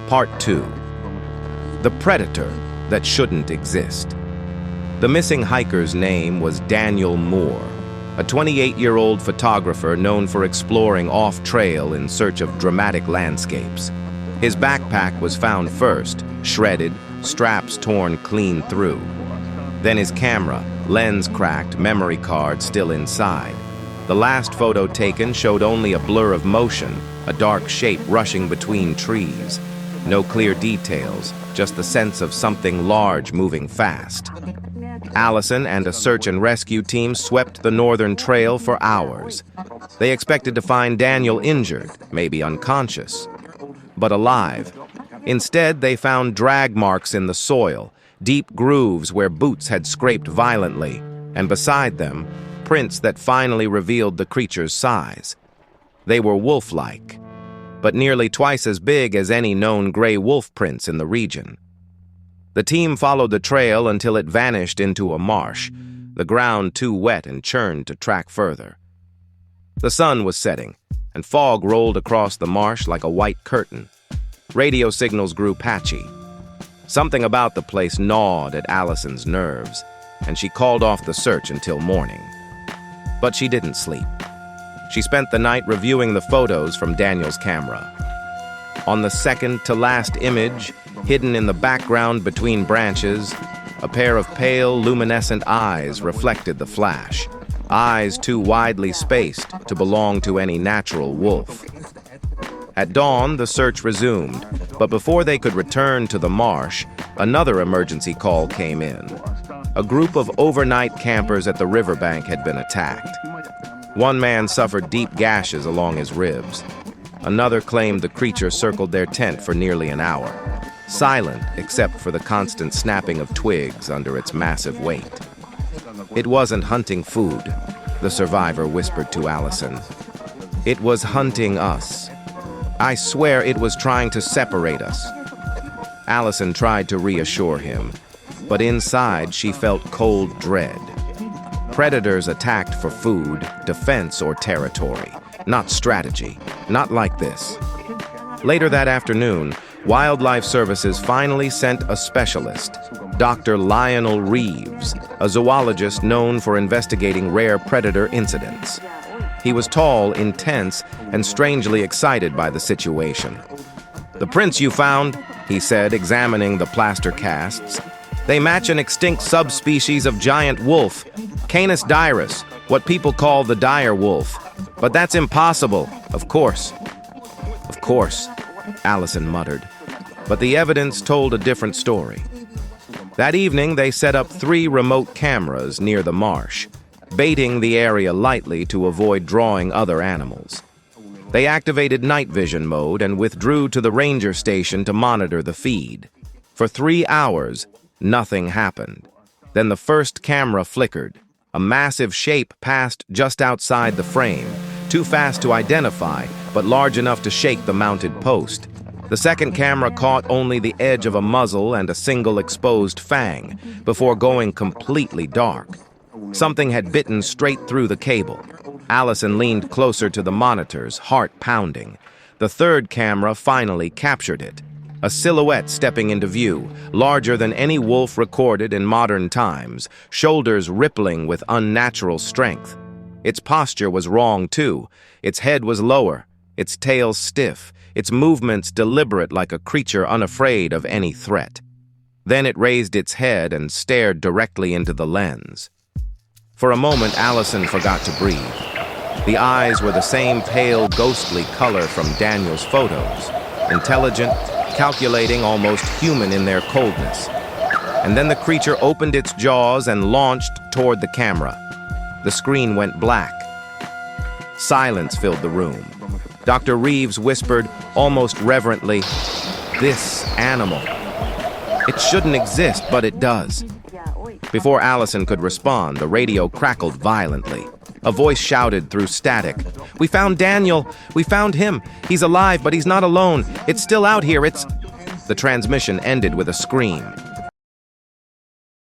Part 2. The Predator That Shouldn't Exist. The missing hiker's name was Daniel Moore, a 28-year-old photographer known for exploring off-trail in search of dramatic landscapes. His backpack was found first, shredded, straps torn clean through. Then his camera, lens cracked, memory card still inside. The last photo taken showed only a blur of motion, a dark shape rushing between trees. No clear details, just the sense of something large moving fast. Allison and a search and rescue team swept the northern trail for hours. They expected to find Daniel injured, maybe unconscious, but alive. Instead, they found drag marks in the soil, deep grooves where boots had scraped violently, and beside them, prints that finally revealed the creature's size. They were wolf-like, but nearly twice as big as any known gray wolf prints in the region. The team followed the trail until it vanished into a marsh, the ground too wet and churned to track further. The sun was setting, and fog rolled across the marsh like a white curtain. Radio signals grew patchy. Something about the place gnawed at Allison's nerves, and she called off the search until morning. But she didn't sleep. She spent the night reviewing the photos from Daniel's camera. On the second-to-last image, hidden in the background between branches, a pair of pale, luminescent eyes reflected the flash, eyes too widely spaced to belong to any natural wolf. At dawn, the search resumed, but before they could return to the marsh, another emergency call came in. A group of overnight campers at the riverbank had been attacked. One man suffered deep gashes along his ribs. Another claimed the creature circled their tent for nearly an hour, silent except for the constant snapping of twigs under its massive weight. It wasn't hunting food, the survivor whispered to Allison. It was hunting us. I swear it was trying to separate us. Allison tried to reassure him, but inside she felt cold dread. Predators attacked for food, defense, or territory, not strategy, not like this. Later that afternoon, Wildlife Services finally sent a specialist, Dr. Lionel Reeves, a zoologist known for investigating rare predator incidents. He was tall, intense, and strangely excited by the situation. "The prints you found," he said, examining the plaster casts, "they match an extinct subspecies of giant wolf, Canis dirus, what people call the dire wolf. But that's impossible, of course." "Of course," Allison muttered. But the evidence told a different story. That evening, they set up 3 remote cameras near the marsh, baiting the area lightly to avoid drawing other animals. They activated night vision mode and withdrew to the ranger station to monitor the feed. For 3 hours, nothing happened. Then the first camera flickered. A massive shape passed just outside the frame, too fast to identify, but large enough to shake the mounted post. The second camera caught only the edge of a muzzle and a single exposed fang, before going completely dark. Something had bitten straight through the cable. Allison leaned closer to the monitors, heart pounding. The third camera finally captured it. A silhouette stepping into view, larger than any wolf recorded in modern times, shoulders rippling with unnatural strength. Its posture was wrong, too. Its head was lower, its tail stiff, its movements deliberate like a creature unafraid of any threat. Then it raised its head and stared directly into the lens. For a moment, Allison forgot to breathe. The eyes were the same pale, ghostly color from Daniel's photos, intelligent, calculating, almost human in their coldness. And then the creature opened its jaws and launched toward the camera. The screen went black. Silence filled the room. Dr. Reeves whispered, almost reverently, "This animal. It shouldn't exist, but it does." Before Allison could respond, the radio crackled violently. A voice shouted through static, "We found Daniel! We found him! He's alive, but he's not alone! It's still out here! It's—" The transmission ended with a scream.